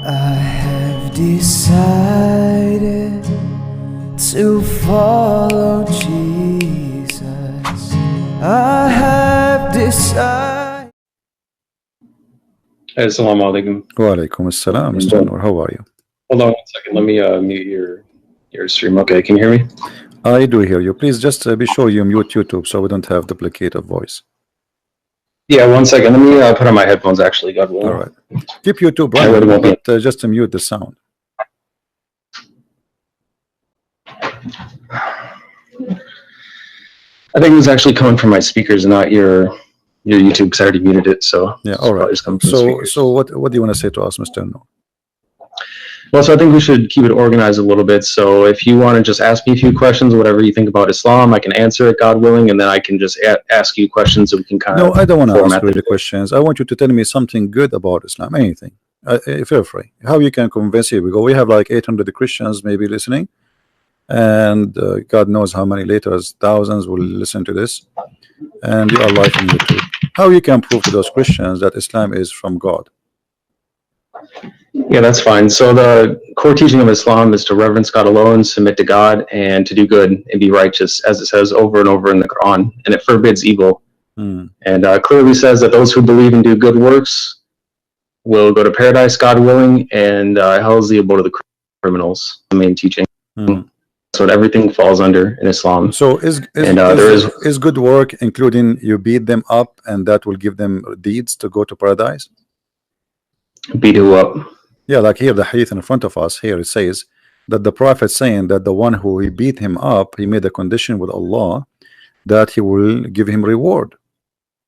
I have decided to follow Jesus. I have decided. Assalamu alaikum. Wa alaikum assalam, Mr. Noor. How are you? Hold on 1 second. Let me mute your stream. Okay, can you hear me? I do hear you. Please just be sure you mute YouTube so we don't have duplicative voice. Yeah, 1 second. Let me put on my headphones. Actually, God will. All right. Keep YouTube running, but just to mute the sound. I think it was actually coming from my speakers, not your YouTube, because I already muted it. So yeah, all right. So what do you want to say to us, Mr. Noor? Well, so I think we should keep it organized a little bit. So if you want to just ask me a few questions, whatever you think about Islam, I can answer it, God willing, and then I can just ask you questions so we can kind of. No, I don't want to ask you the questions. I want you to tell me something good about Islam, anything. Feel free. How you can convince you? Because we have like 800 Christians maybe listening, and God knows how many later, thousands will listen to this, and you are live on YouTube. How you can prove to those Christians that Islam is from God? Yeah, that's fine. So the core teaching of Islam is to reverence God alone, submit to God, and to do good and be righteous, as it says over and over in the Qur'an, and it forbids evil. And clearly says that those who believe and do good works will go to paradise, God willing, and hell is the abode of the criminals. The main teaching. That's what everything falls under in Islam. So is good work including you beat them up and that will give them deeds to go to paradise? Beat who up? Yeah, like here the hadith in front of us here, it says that the prophet saying that the one who he beat him up, he made a condition with Allah that he will give him reward.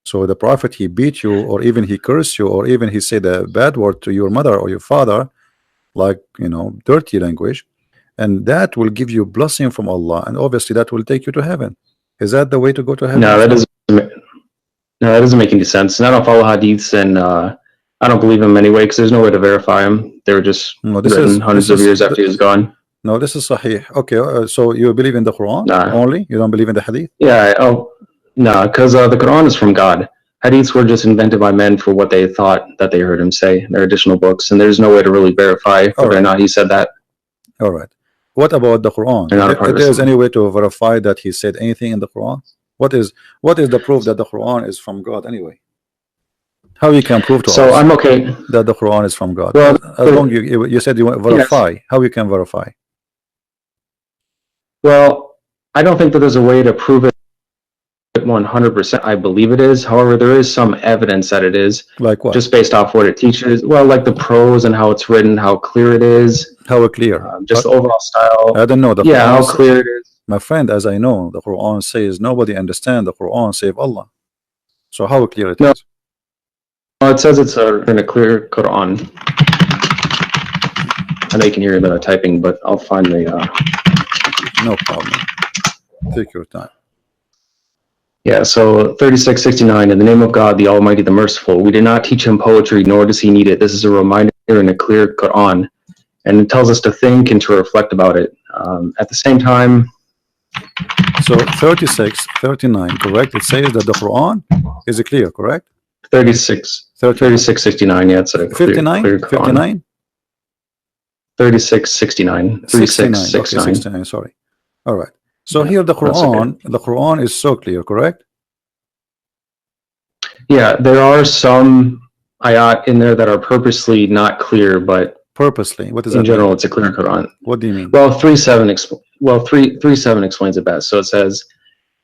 So the prophet, he beat you, or even he cursed you, or even he said a bad word to your mother or your father, like, you know, dirty language, and that will give you blessing from Allah, and obviously that will take you to heaven. Is that the way to go to heaven? No, that doesn't make any sense. And I don't follow hadiths, and I don't believe him anyway, because there's no way to verify him. They were just written hundreds of years after he was gone. No, this is sahih. Okay, so you believe in the Quran only? You don't believe in the hadith? Yeah, no, because the Quran is from God. Hadiths were just invented by men for what they thought that they heard him say. They're additional books, and there's no way to really verify whether or not he said that. All right. What about the Quran? If there's any way to verify that he said anything in the Quran? What is the proof that the Quran is from God anyway? How you can prove to us I'm okay that the Quran is from God? Well, as long you said you want to verify. Yes. How you can verify? Well, I don't think that there's a way to prove it 100%. I believe it is. However, there is some evidence that it is. Like what? Just based off what it teaches. Well, like the prose and how it's written, how clear it is. How clear? Just the overall style. I don't know. How clear it is. My friend, as I know, the Quran says nobody understands the Quran save Allah. So how clear it is? It says it's in a clear Quran. I know you can hear the typing, but I'll find the. No problem. Take your time. Yeah, so 3669, in the name of God, the Almighty, the Merciful. We did not teach him poetry, nor does he need it. This is a reminder in a clear Quran, and it tells us to think and to reflect about it. At the same time. So 3639, correct? It says that the Quran is clear, correct? 3669, yeah, it's a clear 59? Clear Quran. 59? 3669. 69, sorry. All right. So here the Quran is so clear, correct? Yeah, there are some ayat in there that are purposely not clear, but purposely. What does that mean? In general, mean? it's a clear Quran. What do you mean? Well, 3:7 explains it best. So it says,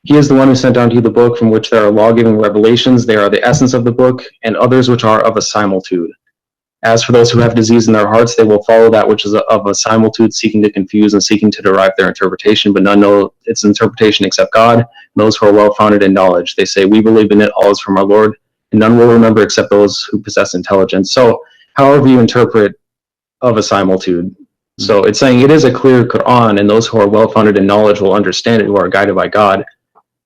"He is the one who sent down to you the book from which there are law-giving revelations. They are the essence of the book, and others which are of a similitude. As for those who have disease in their hearts, they will follow that which is of a similitude, seeking to confuse and seeking to derive their interpretation, but none know its interpretation except God, and those who are well-founded in knowledge. They say, we believe in it, all is from our Lord, and none will remember except those who possess intelligence." So, however you interpret of a similitude. So it's saying it is a clear Quran, and those who are well-founded in knowledge will understand it, who are guided by God.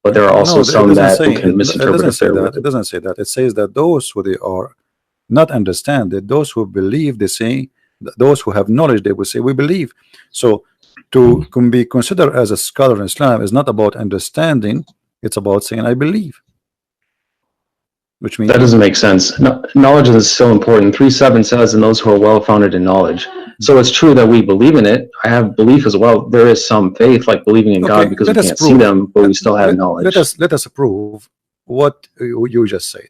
But there are also some that can misinterpret it. It doesn't say that. It says that those who they are not understand it, those who believe, they say, those who have knowledge, they will say, we believe. So to be considered as a scholar in Islam is not about understanding, it's about saying, I believe. which means that doesn't make sense. No, knowledge is so important. 3:7 says, "And those who are well founded in knowledge." So it's true that we believe in it. I have belief as well. There is some faith, like believing in God, because we can't see them, but we still have knowledge. Let us prove what you just said.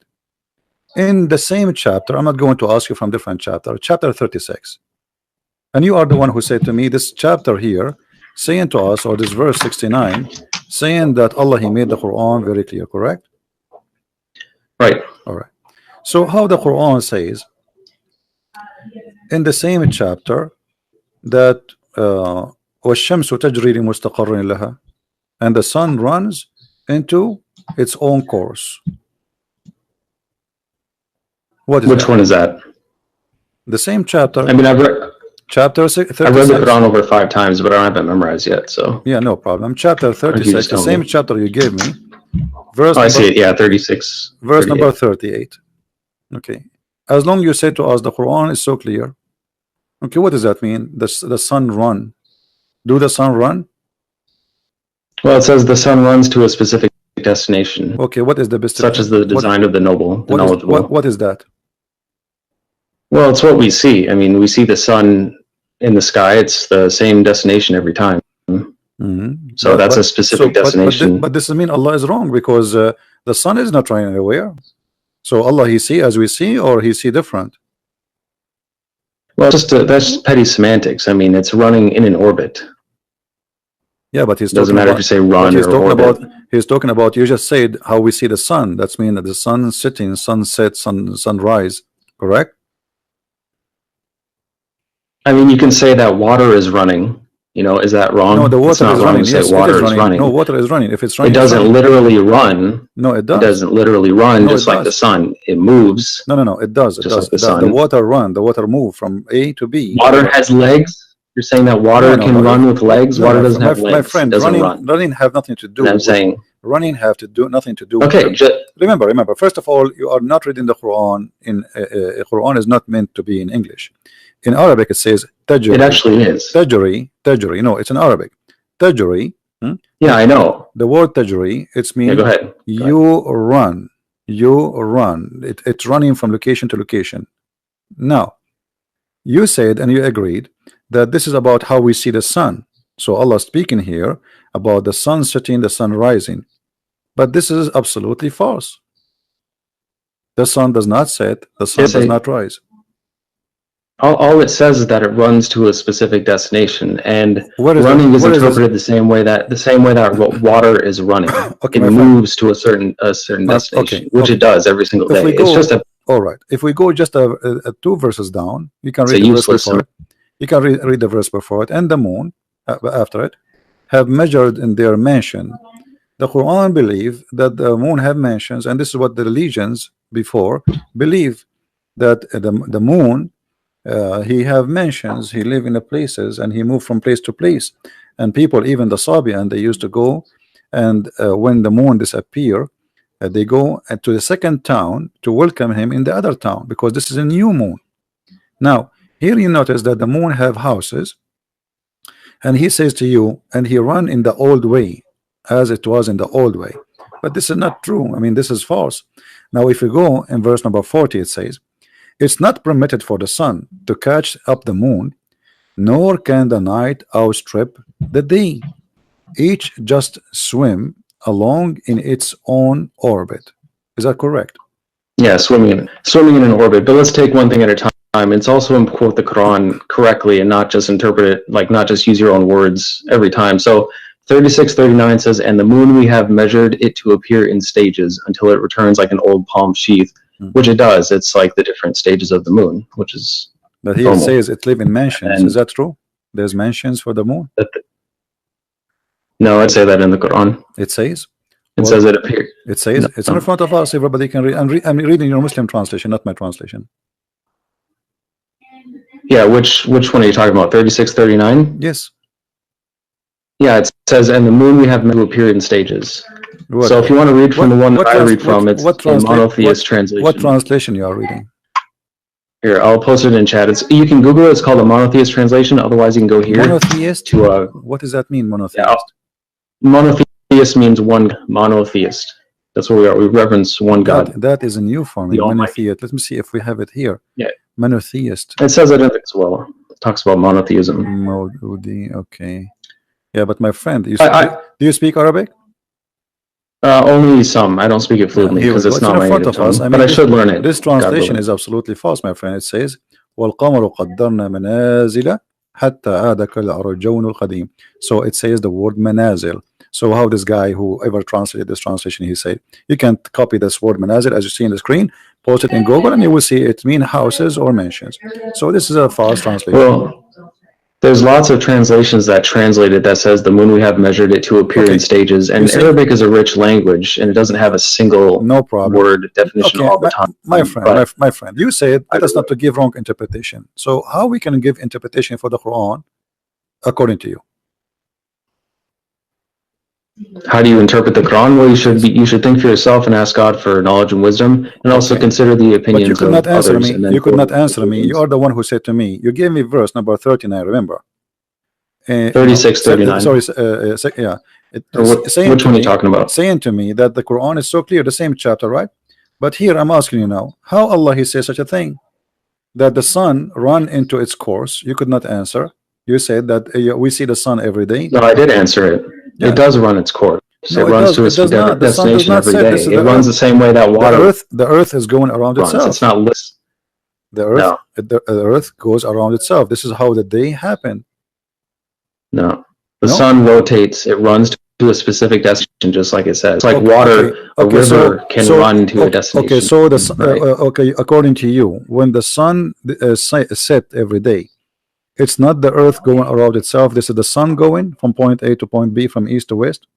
In the same chapter, I'm not going to ask you from different chapter, chapter 36. And you are the one who said to me, this chapter here, saying to us, or this verse 69, saying that Allah, He made the Quran very clear, correct? Right. All right. So how the Quran says in the same chapter that وَالشَّمْسُ تَجْرِي لِمُسْتَقَرٍ لَهَا, and the sun runs into its own course. What is Which that? one is that? The same chapter. I mean, I've read the Quran over 5 times, but I don't have it memorized yet. So yeah, no problem. Chapter 36, the same chapter you gave me. Verse I see it. Yeah, 36. Verse number 38. Okay. As long as you say to us the Quran is so clear. Okay, what does that mean? The sun run. Do the sun run? Well, it says the sun runs to a specific destination. Okay, what is the best? Such as the design of the noble, the knowledgeable. What is that? Well, it's what we see. I mean, we see the sun in the sky. It's the same destination every time. So that's a specific destination. But this doesn't mean Allah is wrong, because the sun is not running anywhere. So Allah, He see as we see, or He see different? Well, that's petty semantics. I mean, it's running in an orbit. Yeah, but he's doesn't matter if you say run or orbit. He's talking about, you just said how we see the sun. That's mean that the sun sitting, sunset, sunrise, correct? I mean, you can say that water is running. You know, is that wrong? No, the water is running. Yes, water is running. No, water is running. If it's running, it doesn't literally run. No, it does. It doesn't literally run, just like the sun. It moves. No, it does. It does. Like the sun. The water run. The water move from A to B. Water has legs. You're saying that water can run with legs. Water doesn't have legs. My friend, running have nothing to do. I'm saying running have to do nothing to do. Okay. Remember. First of all, you are not reading the Quran. Quran is not meant to be in English. In Arabic, it says tajri. It actually is. Tajri. No, it's in Arabic. Tajri. Yeah, I know. The word tajri, it's mean go ahead. You run. It's running from location to location. Now, you said and you agreed that this is about how we see the sun. So Allah speaking here about the sun setting, the sun rising. But this is absolutely false. The sun does not set, the sun does not rise. All it says is that it runs to a specific destination, and running is interpreted the same way that water is running. Okay, it moves to a certain destination, which it does every single day. It's just all right. If we go just 2 verses down, you can read the verse before it. You can read the verse before it. And the moon after it have measured in their mansion. The Quran believe that the moon have mansions, and this is what the religions before believe, that the moon he have mansions, he live in the places, and he move from place to place. And people, even the Sabian, they used to go, and when the moon disappear, they go to the second town to welcome him in the other town, because this is a new moon. Now here you notice that the moon have houses, and he says to you, and he run in the old way, as it was in the old way. But this is not true. I mean, this is false. Now if you go in verse number 40, it says, it's not permitted for the sun to catch up the moon, nor can the night outstrip the day. Each just swim along in its own orbit. Is that correct? Yeah, swimming in an orbit. But let's take one thing at a time. It's also important to quote the Quran correctly and not just interpret it, like not just use your own words every time. So 36:39 says, and the moon we have measured it to appear in stages until it returns like an old palm sheath. Which it does. It's like the different stages of the moon, which is. But here it says it live in mansions. Is that true? There's mansions for the moon. No, I'd say that in the Quran. It says. It says it appears. It says it's in front of us. Everybody can read. I'm reading your Muslim translation, not my translation. Yeah, which one are you talking about? 36:39. Yes. Yeah, it says, and the moon we have meant to appear in stages. What? So if you want to read from the one that I read from, it's a monotheist translation. What translation you are reading? Here, I'll post it in chat. You can Google it. It's called a monotheist translation. Otherwise, you can go here. Monotheist? What does that mean, monotheist? Yeah, monotheist means one monotheist. That's what we are. We reverence one God, That is a new form. the Almighty. Monotheist. Let me see if we have it here. Yeah. Monotheist. It says it in it as well. It talks about monotheism. Okay. Yeah, but my friend, do you speak Arabic? Only some. I don't speak it fluently Here we because go. it's It's not in my front native of us. tongue. I But mean, I should learn it. this God translation willing. is absolutely false, my friend. It says وَالْقَمَرُ قَدَّرْنَا مَنَازِلَ حَتَّى عَادَ كَالْعُرْجُونِ الْقَدِيمِ. So it says the word manazil. So how this guy who ever translated this translation, he said, you can copy this word manazil as you see in the screen, post it in Google, and you will see it mean houses or mansions. So this is a false translation. Well, there's lots of translations that translate it that says the moon we have measured it to appear in stages, and Arabic is a rich language and it doesn't have a single word definition all the time. My friend, you said let us not to give wrong interpretation. So how we can give interpretation for the Quran according to you? How do you interpret the Quran? Well, you should think for yourself and ask God for knowledge and wisdom, and also consider the opinions but you could not answer others. Me. You could not answer me. You are the one who said to me. You gave me verse number 39. Remember? 36, 39. Sorry. Yeah. Which one are you talking about? Saying to me that the Quran is so clear, the same chapter, right? But here I'm asking you now, how Allah He says such a thing, that the sun run into its course? You could not answer. You said that we see the sun every day. No, I did answer it. Yeah. It does run its course. No, it runs to its destination every day. It runs the same way that water. The earth is going around itself. It's not list. The earth, the earth goes around itself. This is how the day happened. No, the sun rotates. It runs to a specific destination, just like it says. It's like water. A river can run to a destination. Okay, so okay, according to you, when the sun set every day, it's not the earth going around itself. This is the sun going from point A to point B, from east to west.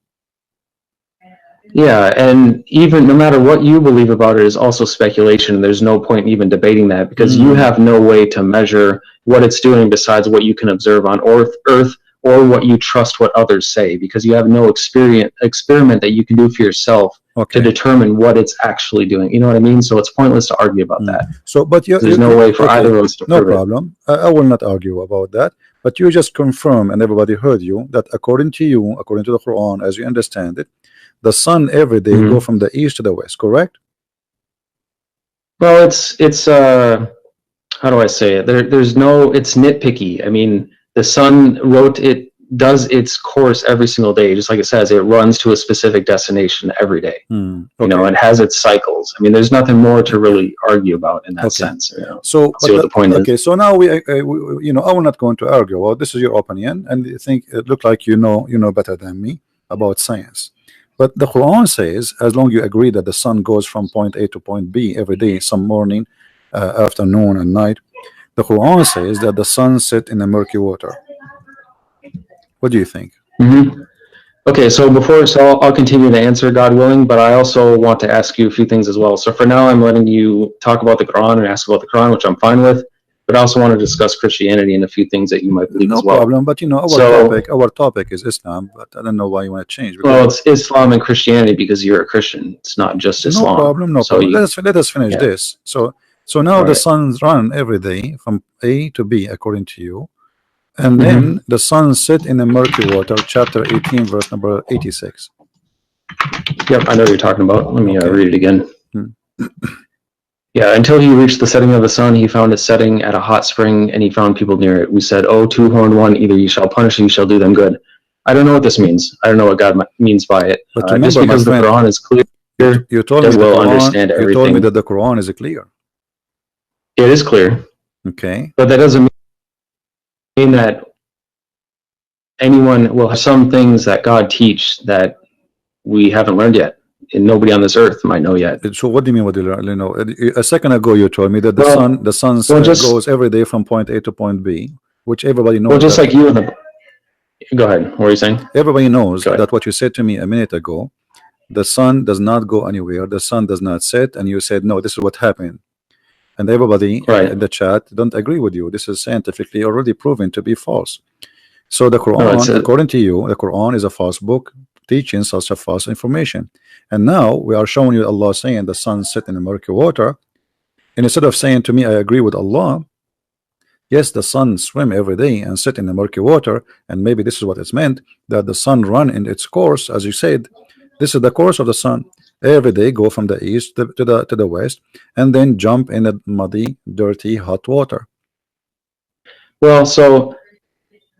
Yeah, and even no matter what you believe about it is also speculation. There's no point in even debating that, because you have no way to measure what it's doing besides what you can observe on Earth or what you trust what others say, because you have no experiment that you can do for yourself to determine what it's actually doing. You know what I mean? So it's pointless to argue about that. So, but there's no way for either of us to prove it. No problem. I will not argue about that. But you just confirm, and everybody heard you, that according to you, according to the Quran, as you understand it, the sun every day go from the east to the west, correct? Well, it's how do I say it? There's no, it's nitpicky. I mean, the sun does its course every single day, just like it says. It runs to a specific destination every day. You know, it has its cycles. I mean, there's nothing more to really argue about in that sense. You know? So, see what the point is. Okay, so now we you know, I will not go into argue. Well, this is your opinion, and you think it looked like you know better than me about science. But the Quran says, as long as you agree that the sun goes from point A to point B every day, some morning, afternoon, and night, the Quran says that the sun set in the murky water. What do you think? Okay, so I'll continue to answer, God willing, but I also want to ask you a few things as well. So for now, I'm letting you talk about the Quran and ask about the Quran, which I'm fine with. But I also want to discuss Christianity and a few things that you might believe as well. No problem, but you know, our topic is Islam, but I don't know why you want to change. Well, it's Islam and Christianity because you're a Christian. It's not just Islam. No problem. Let us finish this. So now the suns run every day from A to B, according to you, and then the sun set in the murky water, chapter 18, verse number 86. Yep, I know what you're talking about. Let me read it again. Yeah, until he reached the setting of the sun, he found it setting at a hot spring, and he found people near it. We said, "Oh, two-horned one, either you shall punish or you shall do them good." I don't know what this means. I don't know what God means by it. But just because the Quran is clear, you told me understand everything. You told me that the Quran is clear. It is clear. Okay. But that doesn't mean that anyone will have some things that God teach that we haven't learned yet. And nobody on this earth might know yet. So what do you mean? What do you know? A second ago, you told me that the sun goes every day from point A to point B, which everybody knows. Well, just like you. Go ahead. What were you saying? Everybody knows that what you said to me a minute ago. The sun does not go anywhere. The sun does not set, and you said no. This is what happened, and everybody in the chat don't agree with you. This is scientifically already proven to be false. So the Quran, according to you, the Quran is a false book, teaching such a false information. And now we are showing you Allah saying the sun set in the murky water, and instead of saying to me I agree with Allah, yes, the sun swim every day and sit in the murky water, and maybe this is what it's meant, that the sun run in its course, as you said, This is the course of the sun. Every day go from the east to the west, and then jump in the muddy, dirty, hot water. Well, so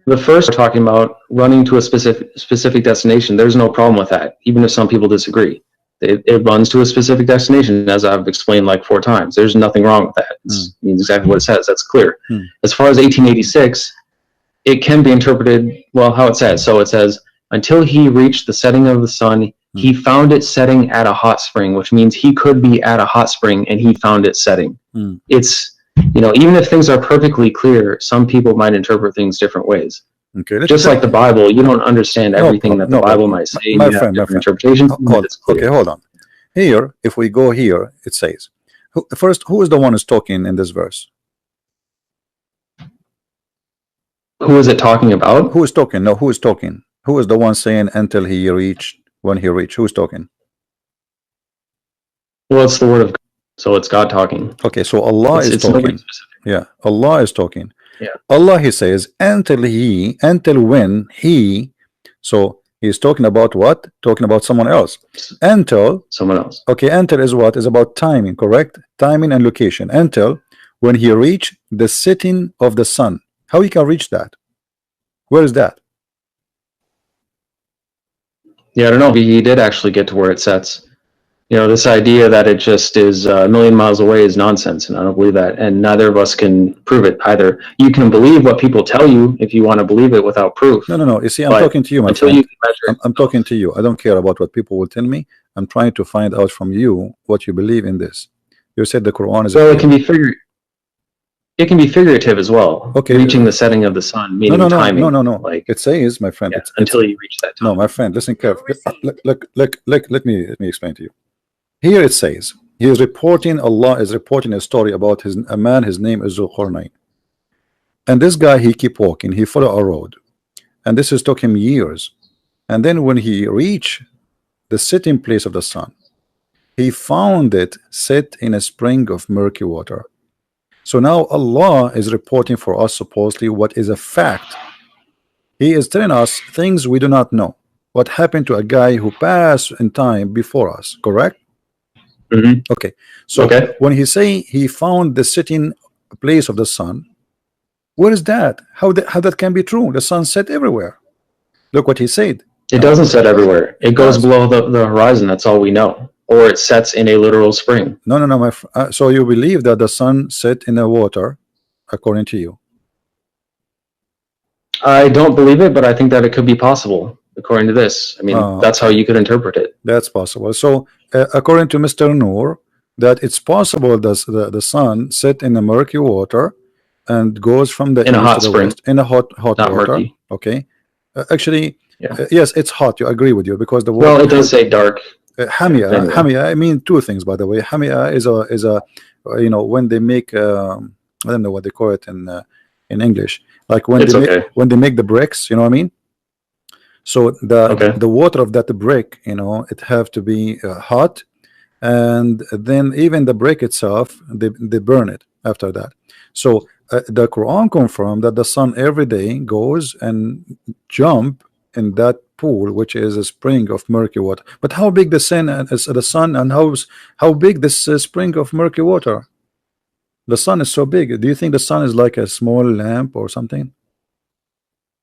the first we're talking about running to a specific destination. There's no problem with that, even if some people disagree. It runs to a specific destination, as I've explained like 4 times. There's nothing wrong with that. It means exactly what it says. That's clear. As far as 1886, it can be interpreted, well, how it says. So it says, until he reached the setting of the sun, he found it setting at a hot spring, which means he could be at a hot spring and he found it setting. It's, you know, even if things are perfectly clear, some people might interpret things different ways. Okay, just like the Bible, you don't understand everything that the Bible might say. My friend, interpretation. Okay, hold on. Here, if we go here, it says, first, who is the one who's talking in this verse? Who is it talking about? Who is talking? No, who is talking? Who is the one saying until he reached, when he reached? Who's talking? Well, it's the word of God, so it's God talking. Okay, so Allah is talking. Yeah, Allah is talking. Yeah. Allah, he says, until when he, so he's talking about what? Talking about someone else. Until someone else. Okay, until is what? Is about timing, correct? Timing and location. Until when he reached the setting of the sun. How he can reach that? Where is that? Yeah, I don't know. He did actually get to where it sets. You know, this idea that it just is a million miles away is nonsense, and I don't believe that. And neither of us can prove it either. You can believe what people tell you if you want to believe it without proof. No. You see, I'm talking to you, my friend. I'm talking to you. I don't care about what people will tell me. I'm trying to find out from you what you believe in this. You said the Quran is. Well, it can be figurative as well. Okay. Reaching the setting of the sun, meaning timing. No. Like it says, my friend. Yeah, until you reach that time. No, my friend. Listen carefully. Let me explain to you. Here it says, Allah is reporting a story about a man, his name is Zulqarnain. And this guy, he keep walking, he follow a road. And this is took him years. And then when he reached the setting place of the sun, he found it set in a spring of murky water. So now Allah is reporting for us supposedly what is a fact. He is telling us things we do not know. What happened to a guy who passed in time before us, correct? Okay, so when he say he found the setting place of the sun, where is that? How that can be true? The sun set everywhere. Look what he said. It doesn't set everywhere. It goes below the horizon. That's all we know. Or it sets in a literal spring. No. So you believe that the sun set in the water, according to you? I don't believe it, but I think that it could be possible. According to this, I mean, that's how you could interpret it. That's possible. So, according to Mr. Noor, that it's possible that the sun set in the murky water and goes from the in a hot to the spring, west, in a hot not water. Murky. Okay, actually, yeah. Yes, it's hot. You agree with you because the water. Well, it does say dark. Hamia. I mean 2 things, by the way. Hamia is a you know, when they make I don't know what they call it in English, like when they make the bricks. You know what I mean? So the water of that brick, you know, it have to be hot, and then even the brick itself, they burn it after that. So the Quran confirmed that the sun every day goes and jump in that pool, which is a spring of murky water. But how big the sun and how big this spring of murky water? The sun is so big. Do you think the sun is like a small lamp or something?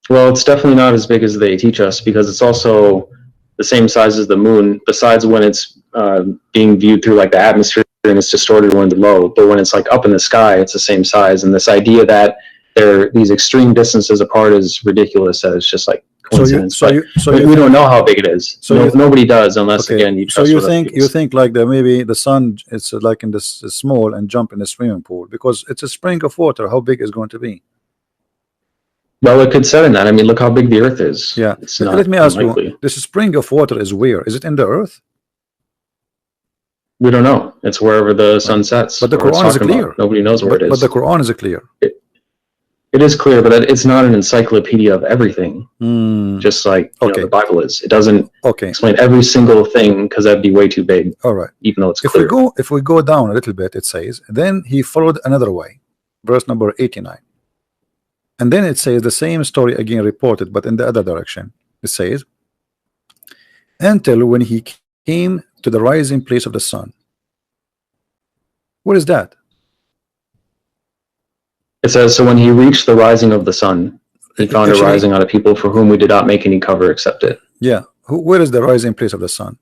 Well, it's definitely not as big as they teach us, because it's also the same size as the moon, besides when it's being viewed through like the atmosphere and it's distorted when it's low. But when it's like up in the sky, it's the same size. And this idea that they're these extreme distances apart is ridiculous. That it's just like coincidence. So we don't know how big it is. So nobody does, unless again you trust. So you think like maybe the sun, it's like in this small and jump in the swimming pool because it's a spring of water. How big is it going to be? Well, it could set in that. I mean, look how big the Earth is. Yeah. It's not Let me ask unlikely. you, this spring of water is where? Is it in the Earth? We don't know. It's wherever the sun sets. But the Quran is clear. Nobody knows where it is. But the Quran is clear. It is clear, but it's not an encyclopedia of everything. Just like you know, the Bible is. It doesn't explain every single thing, because that'd be way too big. All right. Even though it's clear. If we go down a little bit, it says, then he followed another way. Verse number 89. And then it says the same story again reported, but in the other direction. It says, until when he came to the rising place of the sun. What is that? It says, so when he reached the rising of the sun, he found Actually, a rising out of people for whom we did not make any cover except it. yeah. Where is the rising place of the sun?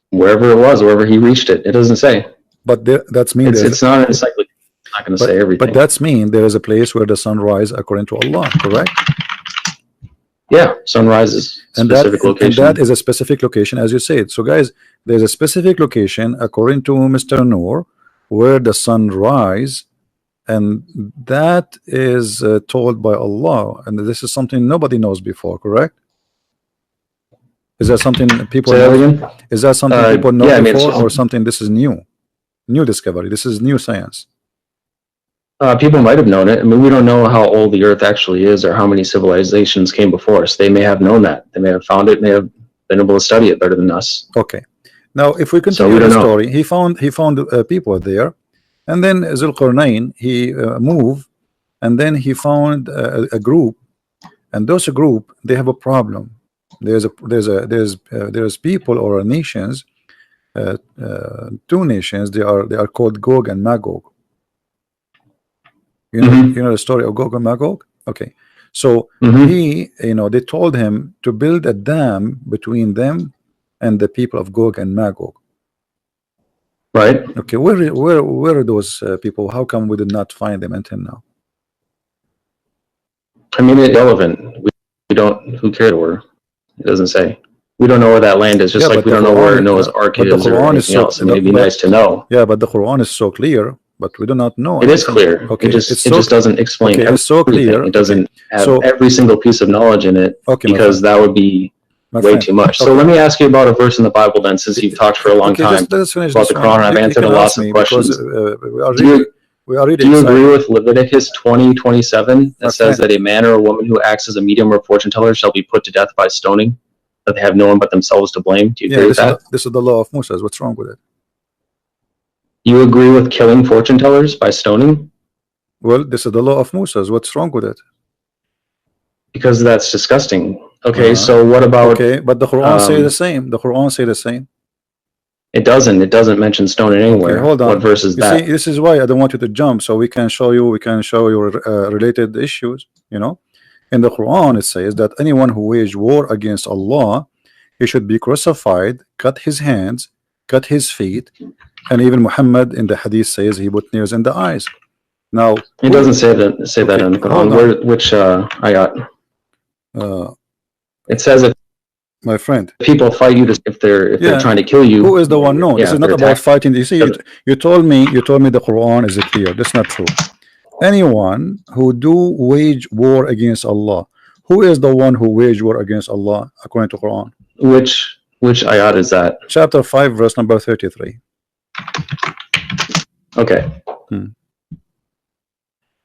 Wherever it was, wherever he reached it. It doesn't say. But that's mean It's not an encyclopedia. It's not going to say everything. But that's mean there is a place where the sun rises according to Allah, correct? Yeah, sunrise is a specific location. And that is a specific location, as you said. So guys, there's a specific location according to Mr. Noor where the sun rises, and that is told by Allah, and this is something nobody knows before, correct? Is that something people know? Is that something people know before, or something this is new discovery? This is new science. People might have known it. I mean, we don't know how old the Earth actually is, or how many civilizations came before us. They may have known that. They may have found it. May have been able to study it better than us. Okay. Now, if we continue the story, he found people there, and then Zulqarnain he moved, and then he found a group, and those group they have a problem. There's people or nations, two nations. They are called Gog and Magog. You know the story of Gog and Magog. Okay, so they told him to build a dam between them and the people of Gog and Magog. Right. Okay, where are those people? How come we did not find them until now? I mean, it's irrelevant. We don't. Who cared where? It doesn't say. We don't know where that land is. Just like we don't know where Noah's Ark is or anything else. I mean, it'd be nice to know. Yeah, but the Quran is so clear. But we do not know. It is clear. Okay, it just doesn't explain everything. It's so clear. It doesn't have every single piece of knowledge in it, because that would be way too much. So let me ask you about a verse in the Bible then, since you've talked for a long time about the Quran. I've answered lots of questions. Do you agree with Leviticus 20:27 that says that a man or a woman who acts as a medium or fortune teller shall be put to death by stoning, that they have no one but themselves to blame? Do you agree with that? This is the law of Moses. What's wrong with it? You agree with killing fortune tellers by stoning? Well, this is the law of Moses. What's wrong with it? Because that's disgusting. Okay, so what about... Okay, but the Quran say the same. The Quran say the same. It doesn't. It doesn't mention stoning anywhere. Okay, hold on. What verse is that? See, this is why I don't want you to jump, so we can show you related issues, In the Quran, it says that anyone who wage war against Allah, he should be crucified, cut his hands, cut his feet, and even Muhammad in the hadith says he put nails in the eyes. Now it doesn't say that in the Quran. Which ayat? It says that, my friend, people fight you if they're trying to kill you. Who is the one? No, this is not about fighting. You see, you told me the Quran is clear. That's not true. Anyone who do wage war against Allah, who is the one who wage war against Allah according to Quran? Which ayat is that? Chapter 5, verse number 33. Okay.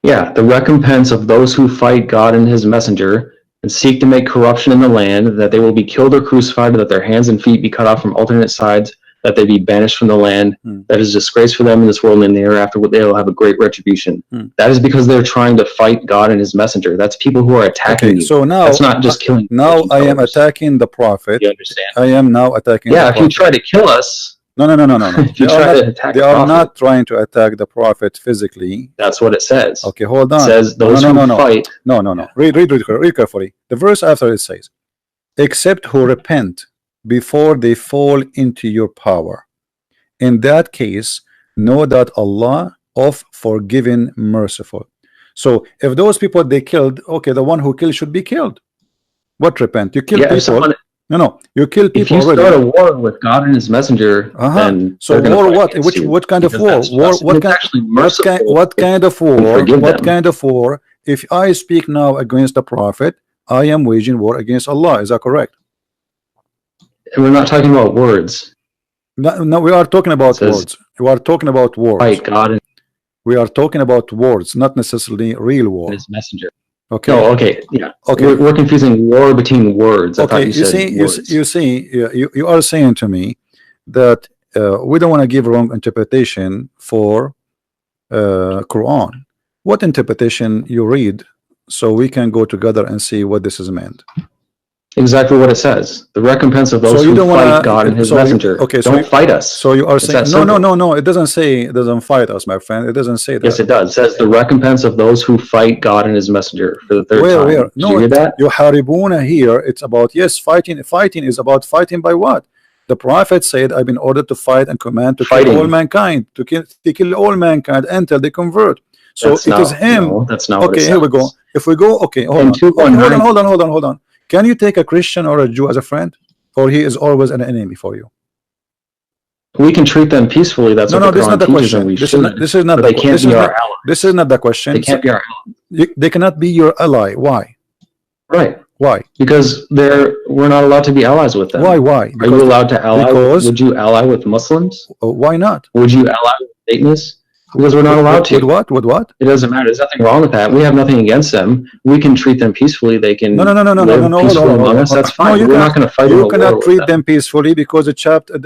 Yeah, the recompense of those who fight God and his messenger and seek to make corruption in the land, that they will be killed or crucified, that their hands and feet be cut off from alternate sides, that they be banished from the land, that is disgrace for them in this world and in the hereafter, they will have a great retribution. That is because they're trying to fight God and his messenger. That's people who are attacking you. So now, that's not just killing. Now I am attacking the Prophet. You understand? I am now attacking the Prophet. If you try to kill us... No. If you try to attack they are not trying to attack the Prophet physically. That's what it says. Okay, hold on. It says those who fight... No. Read carefully. The verse after it says, except who repent before they fall into your power. In that case, know that Allah of forgiving, merciful. So if those people they killed, okay, the one who killed should be killed. What repent? You kill people. No, you kill people. If you start a war with God and his messenger, then so war what? What kind of war? What kind of war? What kind of war? If I speak now against the Prophet, I am waging war against Allah. Is that correct? And we're not talking about words. No, we are talking about words. We are talking about words. Fight God. We are talking about words, not necessarily real war. His messenger. Okay. Oh, okay. Yeah. Okay. We're confusing war between words. I thought you said words. You are saying to me that we don't want to give wrong interpretation for Quran. What interpretation you read, so we can go together and see what this is meant. Exactly what it says. The recompense of those So you who don't fight wanna. God and His So messenger. okay. So Don't fight us. So you are It's saying that no, no, simple. no, no. It doesn't say it doesn't fight us, my friend. It doesn't say that. Yes, it does. It says the recompense of those who fight God and His messenger for the third Where? time. Where? Did No. you hear that? Yuharibuna here. It's about, yes, fighting. Fighting is about fighting by what? The prophet said, "I've been ordered to fight and command to kill all mankind, to kill all mankind until they convert." So That's it is not, him. no, that's not what it Okay, says. here we go. If we go, okay, hold In on. Okay, 219, hold on. Can you take a Christian or a Jew as a friend, or he is always an enemy for you? we can treat them peacefully. That's No, what the this is Quran not the teaches, and question. we This should. is not. This is not. But they can't be our allies. This is not the question. They can't be our allies. They cannot be your ally. Why? Right. Why? Because we're not allowed to be allies with them. Why? Are you allowed to ally? Would you ally with Muslims? Why not? Would you ally with Satanists? Because we're not allowed to. With what? With what? It doesn't matter. There's nothing wrong with that. We have nothing against them. We can treat them peacefully. They can live peacefully among us. That's fine. We're not going to fight in a war with them. You cannot treat them peacefully because the chapter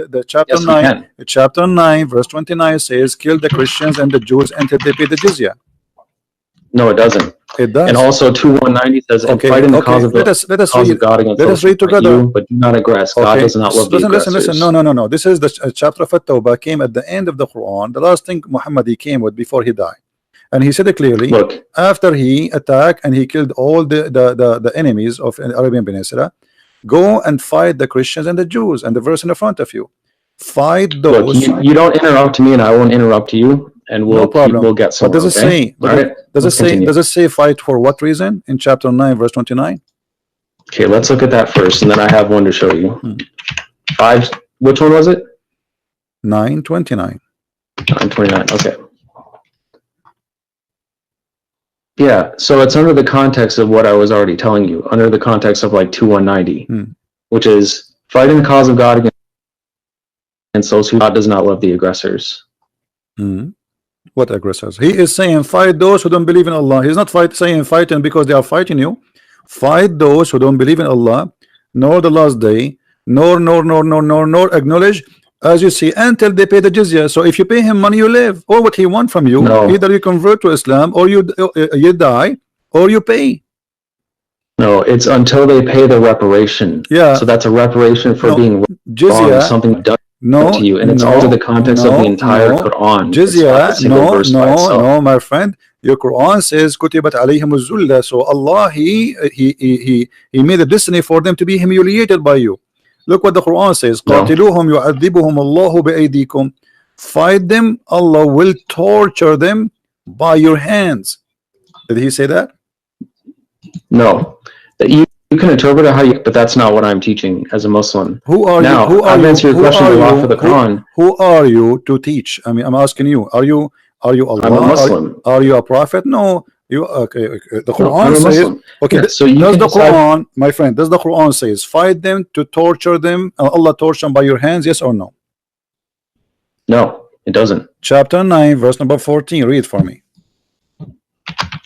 9, chapter 9, verse 29 says, "Kill the Christians and the Jews until they pay the jizya." No, it doesn't. It does. And also 2:190 says, "And fight in the cause of God against those who fight you, but do not aggress. God does not love the aggressors." Listen. No. This is the chapter of At-Tawbah came at the end of the Quran. The last thing Muhammad he came with before he died, and he said it clearly. Look, after he attacked and he killed all the enemies of the Arabian Peninsula, go and fight the Christians and the Jews. And the verse in the front of you, fight those. Look, you don't interrupt me, and I won't interrupt you. And we'll get somewhere. What does it say? Does it say fight for what reason in chapter 9 verse 29? Okay, let's look at that first, and then I have one to show you. 5. Which one was it? 9:29. 9:29. Okay. Yeah. So it's under the context of what I was already telling you, under the context of like 2:190, which is fighting the cause of God against those who God does not love the aggressors. What aggressors? He is saying fight those who don't believe in Allah. He's not saying fight them because they are fighting you. Fight those who don't believe in Allah, nor the last day, nor acknowledge, as you see, until they pay the jizya. So if you pay him money, you live. Or what he want from you, either you convert to Islam, or you die, or you pay. No, it's until they pay the reparation. Yeah. So that's a reparation for being jizya, wrong, something done to you, and it's under the context of the entire Quran. Jizya, no, my friend. Your Quran says kutibat alayhimuz zulla. So Allah he made a destiny for them to be humiliated by you. Look what the Quran says. Qatiluhum yu'adhibuhum Allahu bi'aydikum. Fight them, Allah will torture them by your hands. Did he say that? No. You can interpret it how you, but that's not what I'm teaching as a Muslim. Who are now, you? I've answered your question a lot for the Quran. Who are you to teach? I mean, I'm asking you. Are you Allah? I'm a Muslim. Are you a prophet? No. You okay? The Quran says. Okay. Yeah, so does the Quran, my friend? Does the Quran says fight them to torture them? Allah torture them by your hands? Yes or no? No, it doesn't. Chapter 9, verse number 14. Read for me.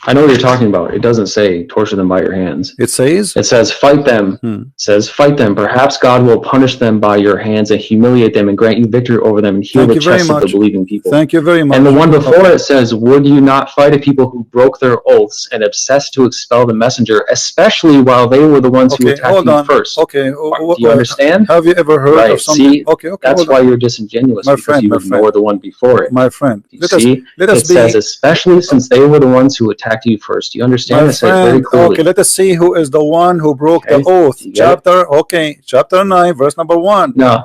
I know what you're talking about. It doesn't say torture them by your hands. It says fight them. It says fight them. Perhaps God will punish them by your hands and humiliate them and grant you victory over them and heal the chests of the believing people. Thank you very much. And the one before it says, would you not fight a people who broke their oaths and obsessed to expel the messenger, especially while they were the ones who attacked you first? Okay. Do you understand? Have you ever heard of something? See, okay. That's why you're disingenuous, because you ignore the one before it. My friend, it says especially since they were the ones who attacked you first. You understand? My friend, okay, let us see who is the one who broke the oath. Chapter 9, verse number 1. No,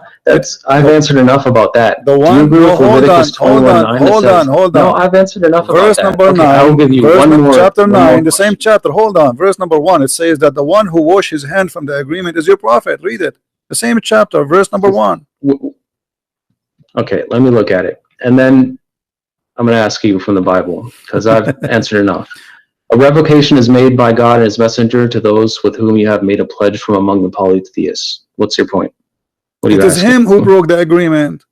I've answered enough about that. The one. Hold on. No, I've answered enough verse about that. Number 9. I will give you one more. Chapter 9, the same chapter. Hold on. Verse number 1. It says that the one who washed his hand from the agreement is your prophet. Read it. The same chapter, verse number 1. Okay, let me look at it, and then I'm going to ask you from the Bible, because I've answered enough. A revocation is made by God and his messenger to those with whom you have made a pledge from among the polytheists. What's your point? It is him who broke the agreement.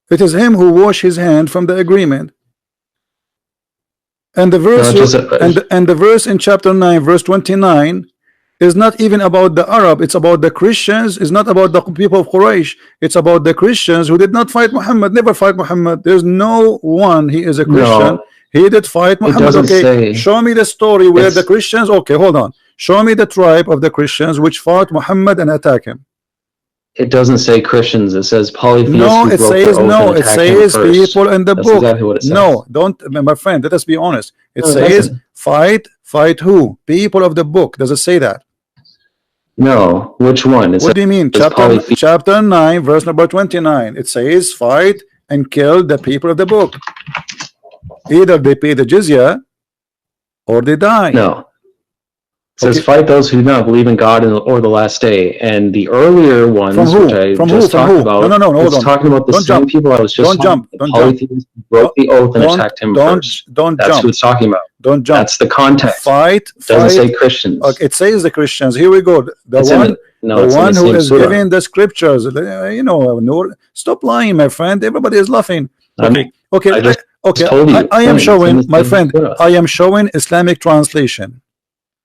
It is him who washed his hand from the agreement. And the verse and the verse in chapter 9, verse 29 is not even about the Arab. It's about the Christians. It's not about the people of Quraysh. It's about the Christians who did not fight Muhammad, never fight Muhammad. There's no one, he is a Christian. He did fight Muhammad. Okay, show me the story where the Christians. Okay, hold on. Show me the tribe of the Christians which fought Muhammad and attacked him. It doesn't say Christians. It says polytheists. No, who it broke their says oath no. and It attacked him says first. people in the That's book. exactly what it says. No, don't, my friend. Let us be honest. It No, it says doesn't. fight who? People of the book. Does it say that? No, which one? It What do you mean? says polytheists. Chapter 9, verse number 29. It says fight and kill the people of the book. Either they pay the jizya or they die. No. It says Okay. fight those who do not believe in God or the last day. And the earlier ones, From who? which I From just who? From talked who? about, No, hold it's on. talking about the Don't same jump. people I was just Don't jump. talking Don't about. Polytheists broke the oath and attacked him first. Don't That's jump. who it's talking about. Don't jump. That's the context. Fight. It doesn't Fight. say Christians. Okay, it says the Christians. Here we go. The It's in one, the- no, the it's in one the who same is surah. giving the scriptures. You know, no, stop lying, my friend. Everybody is laughing. Okay, okay, I just okay. told you the I am point. It's in showing, the my same friend. surah. I am showing Islamic translation.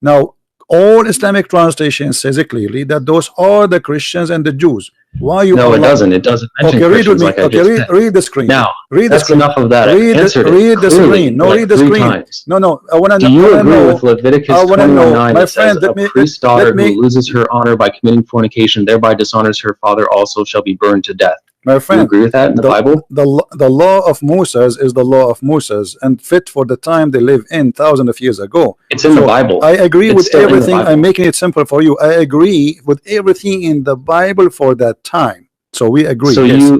Now, all Islamic translations says it clearly that those are the Christians and the Jews. Why you? No, are it doesn't. It doesn't mention Okay, read with Christians me. like I Okay, just said. read the screen. Now, read the that's screen. enough of that. I Read answered read the clearly, screen. No, like read the 3 screen. times. No. I want Do to you agree know. with Leviticus I wanna know. 21:9 My that says friend, a priest's daughter let me- who loses her honor by committing fornication thereby dishonors her father also shall be burned to death? My Do you friend, agree with that in the Bible? the law of Moses is the law of Moses and fit for the time they live in thousands of years ago. It's in the Bible. I agree It's with still in the everything. Bible. I'm making it simple for you. I agree with everything in the Bible for that time. So we agree. So yes.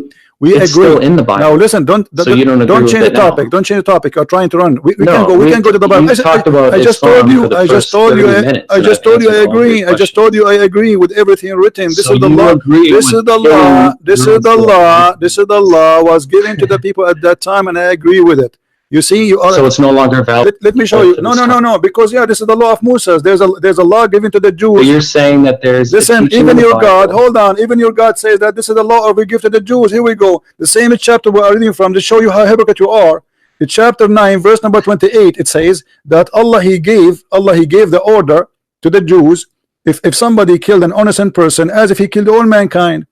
We it's agree. still in the Bible. Now listen, don't you don't agree with change the it now. topic. Don't change the topic. You're trying to run. We No, can go. We can go to the Bible. you talked about I just Islam told you. for the I just first told you. 30 minutes, I and just I've told you. I answered all of your agree. I just told you. I agree with everything written. This So is the you law. agree This with is the killing law. This is the Jerusalem. law. This is the law was given to the people at that time, and I agree with it. You see, you are. So it's no longer valid. Let me show you. No. Because this is the law of Moses. There's a law given to the But Jews. you're saying that there's a Listen, teaching even in the your God, Bible. hold on, even your God says that this is the law we give to the Jews. Here we go. The same chapter we are reading from to show you how hypocrite you are. In chapter 9, verse number 28, it says that Allah he gave the order to the Jews if somebody killed an innocent person as if he killed all mankind.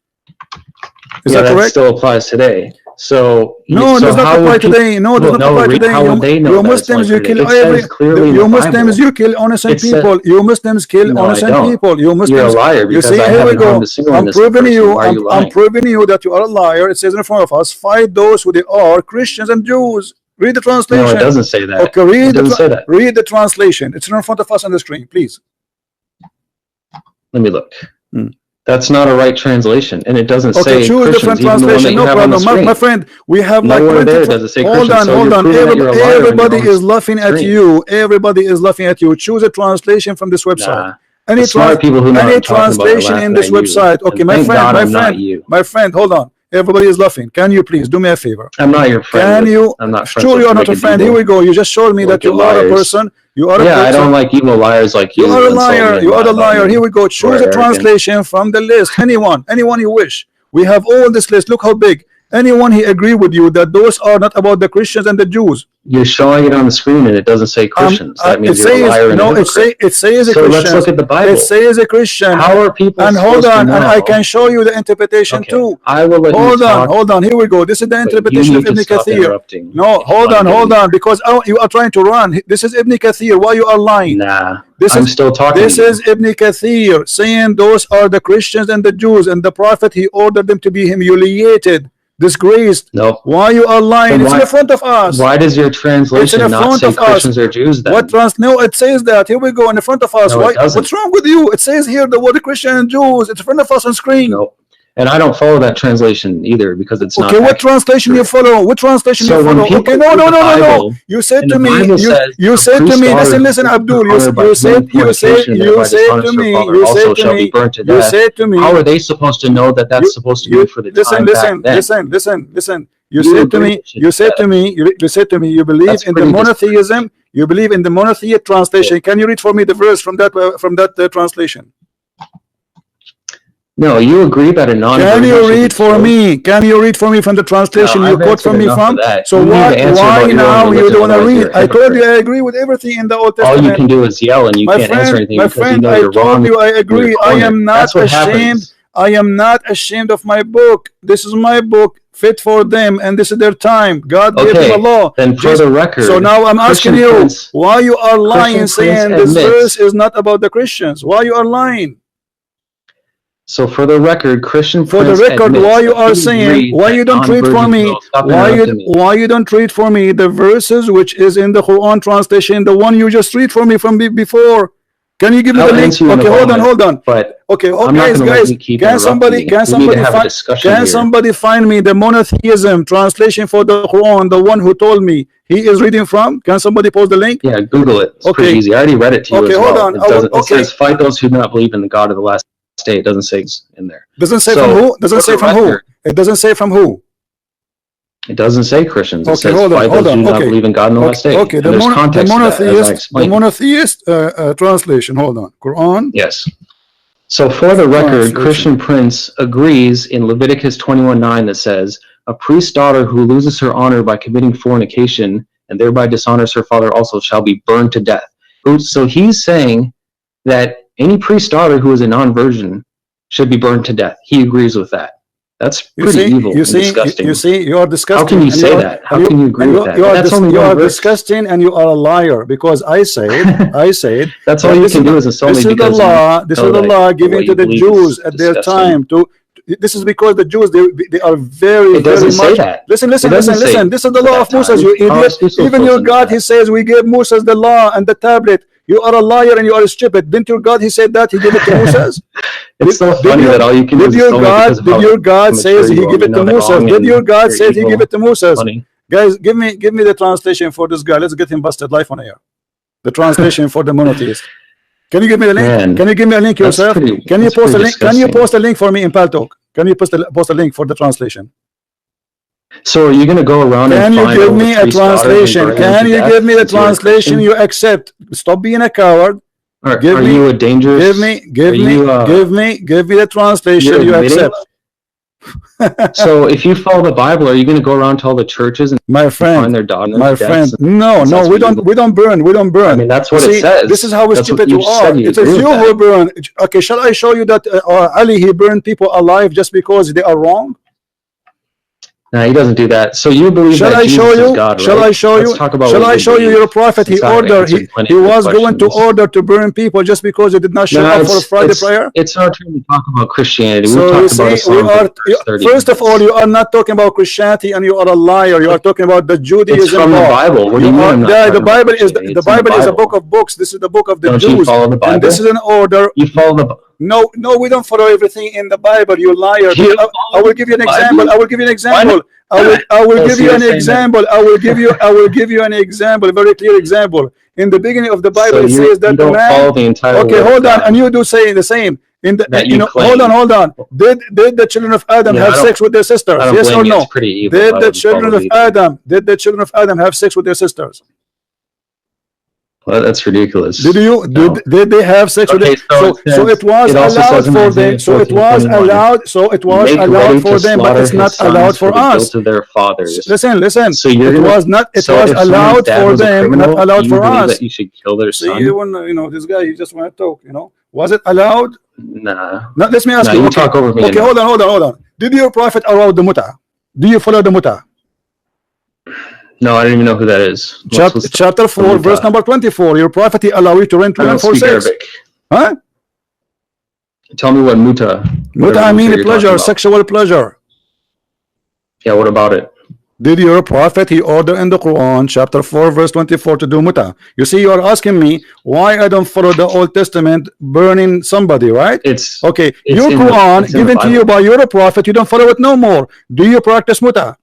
Is that correct? Still applies today. So No, it so does not how apply would people- today. No, it does Well, not apply today. How would they know You that it's Muslims, like you kill today? It says clearly in you the Muslims, Bible. you kill innocent It said- people. You Muslims kill No, I innocent don't. people. You Muslims. You're a liar You because see, I here we haven't go. harmed a single I'm innocent proving person. you. Why are you I'm lying? proving you that you are a liar. It says in front of us, fight those who they are, Christians and Jews. Read the translation. No, it doesn't say that. Okay, It doesn't say that. read the translation. It's in front of us on the screen, please. Let me look. Hmm. That's not a right translation, and it doesn't Okay, say choose Christians, different even the one that translation. you No have on the problem, screen. my friend. We have like Nowhere 20. there does it say Hold Christians, on, so hold you're on. proving that you're a liar on your Everybody own is laughing at screen. you. Everybody is laughing at you. Choose a translation from this website. Nah. Any The smart people who know what any I'm talking about are translation in laughing this at you. website. Okay, And my thank friend, God my I'm not friend, you. my friend. Hold on. Everybody is laughing. Can you please do me a favor? I'm not your friend. Can Listen, you? I'm not friends Sure, with you are not a wicked friend. Here people. we go. You just showed me that you Wicked are a liars. person. You are a Yeah, person. I don't like evil liars like you. You are a insult me liar. and You are lie a about liar. me. Here we go. Choose a arrogant. translation from the list. Anyone you wish. We have all this list. Look how big. Anyone he agree with you that those are not about the Christians and the Jews. You're showing it on the screen and it doesn't say Christians. That means It you're a liar says and no. a hypocrite. It says a So Christian. let's look at the Bible. It says a Christian. How are people And hold supposed on, to and know? I can show you the interpretation Okay, too. I will let you talk. Hold on. Here we go. This is the But interpretation you of need Ibn to stop Kathir. interrupting No, if you hold wanna on, get because you are trying to run. This is Ibn Kathir. Why you are lying? Nah, This I'm is still talking. This to you. is Ibn Kathir saying those are the Christians and the Jews, and the Prophet he ordered them to be humiliated, disgraced. Nope. Why you are lying? Then It's in the front of us. Why does your It's in translation the not front say of us. Christians or Jews then? No, it says that. Here we go in the front of us. No, it doesn't. What's wrong with you? It says here the word Christian and Jews. It's in front of us on screen. Nope. And I don't follow that translation either because it's not. Okay, what accurate. translation you follow? What translation So you when follow? people Okay, no. read the Bible, You said and to the me, Bible says, you "A said to priest's me, daughter listen, who Abdul, honored by you said committing fornication, thereby dishonors her father, you also said to shall me, be burnt to you death." said to me, How are they supposed to know that that's supposed to be for the time back then? listen. You You said to agree me, with you that. said to me, you believe That's in the pretty monotheism. You believe in the monotheistic translation. Can you read for me the verse from that translation? No, you agree that a non-virgin Can you should be read for killed? me? Can you read for me from the translation No, you I've quote from answered me enough from? of that. So You need to answer why about your now own you religion, don't want to otherwise read? you're a I told you hypocrite. I agree with everything in the Old All Testament. you can do is yell, and you can't answer anything because you know I you're told wrong. you I agree. I am not That's what ashamed. happens. I am not ashamed of my book. This is my book. fit for them, and this is their time. God gave Okay, them a law. then for the record, So now I'm asking Christian you, Prince- why you are lying, Christian Prince saying this admits- verse is not about the Christians? Why you are lying? So for the record, Christian For the Prince record, admits why you that are he saying, agrees why that you don't read for non-virgin me, girls- Stop interrupting me. why you don't read for me the verses which is in the Quran translation, the one you just read for me from before? Can you give me I'll the link? answer you in Okay, a hold moment, on. But Okay, I'm not guys, gonna let you keep can interrupting somebody me. We need to have a discussion can here. somebody find me the monotheism translation for the Quran, the one who told me he is reading from? Can somebody post the link? Yeah, Google it. It's Okay. pretty easy. I already read it to you Okay, as hold well. on. It doesn't. It Okay. says, "Fight those who do not believe in the God of the last day." It doesn't say it's in there. Doesn't say So, from who? Doesn't for say the from who? record- It doesn't say from who? It doesn't say Christians. It Okay, says, hold on, "Fight hold those who on. do not Okay. believe in God in the last day." Okay, And the there's context to that, as I monotheist, the explained. monotheist translation. Hold on, Quran. Yes. So for the record, Translation. Christian Prince agrees in Leviticus 21:9 that says, "A priest's daughter who loses her honor by committing fornication and thereby dishonors her father also shall be burned to death." So he's saying that any priest's daughter who is a non-virgin should be burned to death. He agrees with that. That's pretty evil and disgusting. You are disgusting. How can you and say are- that? How and can you agree with that? That's only you one are verse. disgusting, and you are a liar, because I said That's all you can do is insult me this is the because you law. This know is the that law given what to you the believe is Jews at their disgusting. time. This is because the Jews they are very It doesn't very much. say that. Listen. It doesn't say This is the at law that of Moses. time. You How are idiot. you so Even close your to God, that? he says we gave Moses the law and the tablet. You are a liar and you are stupid. Didn't your God? He said that he gave it to Moses. It's so funny that all you can do is insult me because of how Did your God immature says he you are. give You it to know that Moses? wrong Did and your God you're say he evil. give it to Moses? Funny. Guys, give me the translation for this guy. Let's get him busted live on air. The translation for the monotheist. Can you give me the link? Man, Can you give me a link that's yourself? pretty- Can you that's post a pretty link? Can you disgusting. post a link for me in Paltalk? Can you post a link for the translation? So are you going to go around Can and you find give all the me a priest's daughters and translation? burn them Can to you death give me the since you're a translation Christian? you accept? Stop being a coward. Or Give are me- you a dangerous? Give me the translation you're you admitting- accept. So if you follow the Bible, are you going to go around to all the churches and My find friend, their daughters? my deaths friend, and- no, that's we what you don't burn. I mean, that's what You it see, says. This is how That's stupid what you you said. are. You It agree is with you that. who burn. Okay, shall I show you that Ali, he burned people alive just because they are wrong? No, he doesn't do that. So you believe Shall that I Jesus show you? is God, right? Shall I show Let's you? talk about Shall what I you show you believe, your prophet? since He I've ordered. answered plenty He of your was going to questions. order to burn people just because they did not show No, up for Friday prayer. It's our turn to talk about Christianity. So We've you talked about see, Islam for the first 30 first of all, minutes. you are not talking about Christianity, and you are a liar. You are talking about the Judaism. It's from the law. Bible. What do you mean I'm not The talking about Bible is Christianity? the It's in the Bible is a Bible. book of books. This is the book of the Don't Jews. you follow the Bible? And this is an order. You follow the No, we don't follow everything in the Bible. You liar. You I will give you an Bible? example. I will give you an example. I will Oh, give so you you're an saying example. I will give you an example, a very clear example. In the beginning of the Bible, So it says that you the don't man. follow the entire Okay, word of hold on, God and you do say the same. In the that you claim. hold on. Did the children of Adam Yeah, have I don't- sex with their sisters? I don't Yes blame or you. no? It's pretty evil. Did I the wouldn't children follow of it either. Adam have sex with their sisters? Well, that's ridiculous. Did they have sex with Okay, them? So it was allowed for them. So it was allowed for them, but it's not allowed for us. To their fathers. Listen. So you're It was allowed for them, not allowed for us. That you should kill their See, son. this guy, he just want to talk. Was it allowed? Nah. No, let me ask No, you. you Okay, talk over me okay, enough. hold on. Did your prophet allow the muta? Do you follow the muta? No, I don't even know who that is. Chapter 4, verse number 24. Your prophet, he allow you to rent I women don't for speak sex. Arabic. Huh? Tell me what muta. Muta, I mean you're pleasure, talking about. sexual pleasure. Yeah, what about it? Did your prophet, he order in the Quran, chapter 4, verse 24, to do muta? You see, you are asking me why I don't follow the Old Testament burning somebody, right? It's Okay, it's your in the- Quran it's in the given to you Bible. by your prophet, you don't follow it no more. Do you practice muta?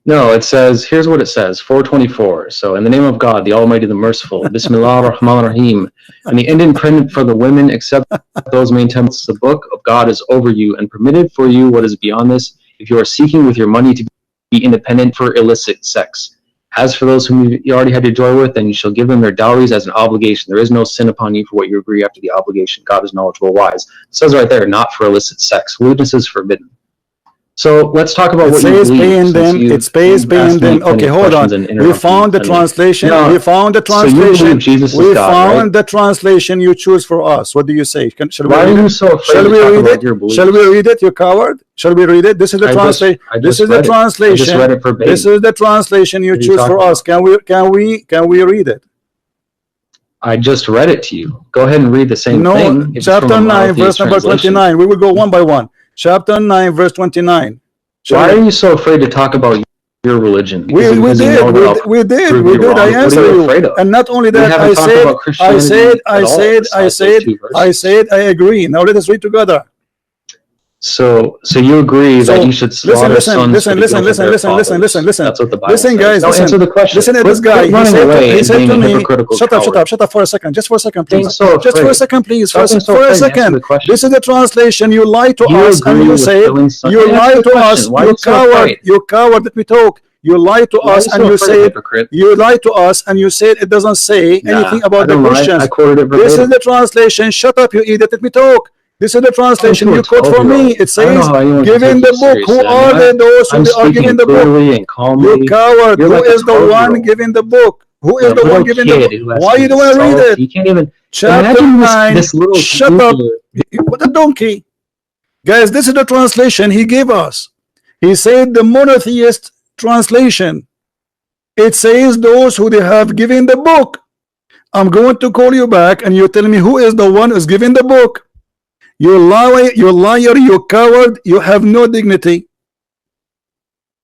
No, it says, here's what it says, 424. So, in the name of God, the Almighty, the Merciful, Bismillah ar-Rahman ar-Rahim, and the end imprinted for the women except those main temples, the book of God is over you, and permitted for you what is beyond this, if you are seeking with your money to be independent for illicit sex. As for those whom you already had your joy with, then you shall give them their dowries as an obligation. There is no sin upon you for what you agree after the obligation. God is knowledgeable, wise. It says right there, not for illicit sex. Lewdness is forbidden. So let's talk about It what you says believe. paying them. It says paying them. Okay, hold on. We found the translation. We found the translation. We found the translation you choose for us. What do you say? Shall we read it? Shall we read it? Shall we read it? You coward. Shall we read it? This is the translation. This is the translation. This is the translation you choose for us. Can we read it? I just read it to you. Go ahead and read the same thing. No, chapter 9, verse number 29. We will go one by one. Chapter 9, verse 29. Why are you so afraid to talk about your religion? We did. I answered you. And not only that, I said, I agree. Now let us read together. So you agree that you should slaughter sons for the guilt of their fathers. Listen. That's what the Bible Listen, says. guys, Now answer the question. Listen at this guy. He said to me, shut up for a second. Just for a second, please. Just for a second, please. For a second. This is the translation. You lie to us and you say, you lie to us, you coward, you coward, let me talk. You lie to us and you say, you lie to us and you said it doesn't say anything about the Christians. This is the translation. Shut up, you idiot. Let me talk. This is the translation you quote for me. It says, giving the book. Who are they, those who are giving the book? You coward. Who is the one giving the book? Who is the one giving the book? Why you don't want to read it? You can't even. Chapter 9. Shut up. What a donkey. Guys, this is the translation he gave us. He said the monotheist translation. It says those who they have given the book. I'm going to call you back and you tell me who is the one who's giving the book. You liar, you coward, you have no dignity.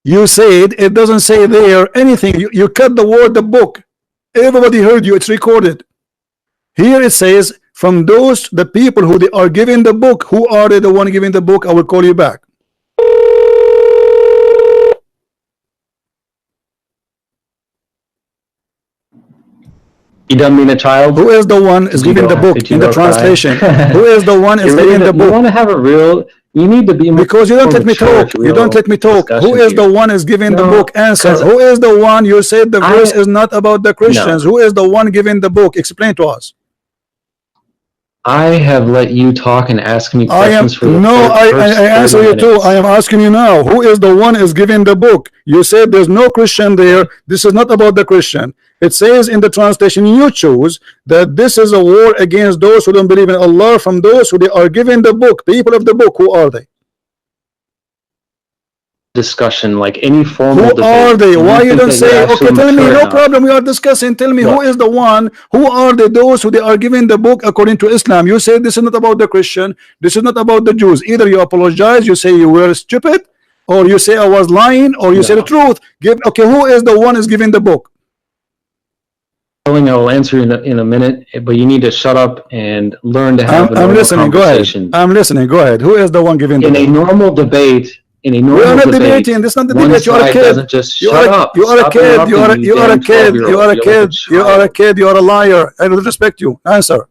You said it doesn't say there anything. You cut the word the book. Everybody heard you, it's recorded. Here it says, from those, the people who they are giving the book, who are they the one giving the book? I will call you back. You don't mean a child? Who is the one is giving the book in the translation? Who is the one is giving the book? You want to have a real, you need to be more, because you don't let me talk. You don't let me talk. Who is the one is giving the book? Answer. Who is the one? You said the verse is not about the Christians. Who is the one giving the book? Explain to us. I have let you talk and ask me questions for the I answer you too. I am asking you now. Who is the one is giving the book? You said there's no Christian there. This is not about the Christian. It says in the translation you choose that this is a war against those who don't believe in Allah, from those who they are given the book. People of the book, who are they? Discussion, like any formal debate. Who are they? Why you don't say, okay, tell me, no problem, we are discussing, tell me who is the one, who are they, those who they are giving the book according to Islam? You say this is not about the Christian, this is not about the Jews. Either you apologize, you say you were stupid, or you say I was lying, or you say the truth. Okay, who is the one is giving the book? I will answer in a minute, but you need to shut up and learn to have a normal listening. conversation. Go ahead. I'm listening. Go ahead. Who is the one giving the book? In a normal debate, we are not debating. This is not the debate. You are a kid. You are a kid. You are a kid. You are a kid. You are a kid. You are a liar. I don't respect you. Answer.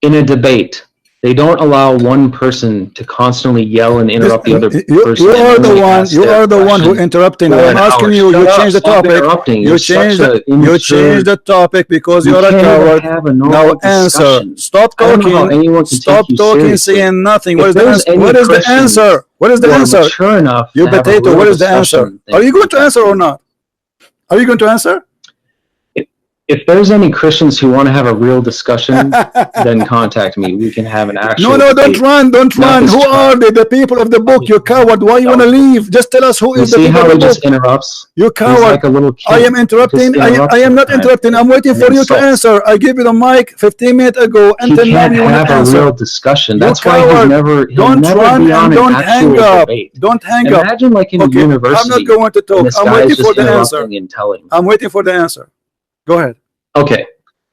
In a debate, they don't allow one person to constantly yell and interrupt the other person. You are the one who interrupting. I am asking you. You change the topic. You change the topic because you are a coward. Now answer. Stop talking. Stop talking. Saying nothing. What is the answer? What is the answer? What is the answer? You potato. What is the answer? Are you going to answer or not? Are you going to answer? If there's any Christians who want to have a real discussion, then contact me. We can have an actual No, don't run. Who are they? The people of the book. You coward. Why you want to leave? Just tell us who is the people of the book. See how he just interrupts? You coward. Like a little kid. I am interrupting. I am not interrupting. I'm waiting for you to answer. I gave you the mic 15 minutes ago. Until now you want to answer. Have a real discussion. That's why he'll never run and don't hang up. Don't hang up. Imagine like in a university. I'm not going to talk. I'm waiting for the answer. I'm waiting for the answer. Go ahead. Okay,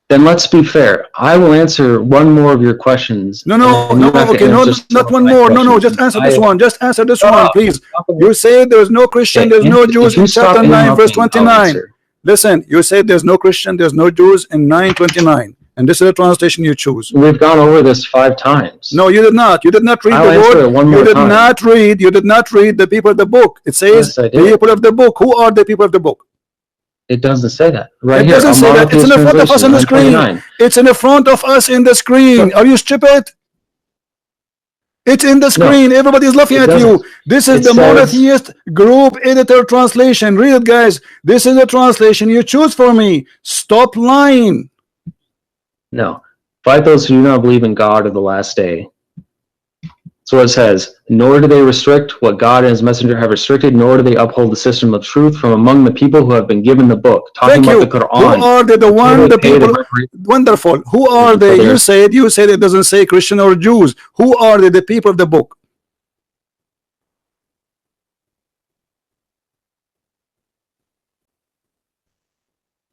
then let's be fair. I will answer one more of your questions. Okay, not one more. No, just answer this one. Just answer this one, please. You say there's no Christian, there's no Jews in chapter 9, verse 29. Listen, you say there's no Christian, there's no Jews in 9:29. And this is the translation you choose. We've gone over this 5 times. No, you did not. You did not read the word. You did not read the people of the book. It says the people of the book. Who are the people of the book? It doesn't say that. Right here. It doesn't say that. It's in the front of us on the screen. It's in the front of us in the screen. Are you stupid? It's in the No, screen. Everybody is laughing it at you. doesn't. This is It the says, monotheist group editor translation. Read it, guys. This is the translation you choose for me. Stop lying. no. Fight those who do not believe in God or the last day. So it says, nor do they restrict what God and his messenger have restricted, nor do they uphold the system of truth from among the people who have been given the book. Talking Thank about you. the Who Qur'an. are they? The Until one, they the pay people. reparations Wonderful. Who are for they? their- You said it doesn't say Christian or Jews. Who are they? The people of the book.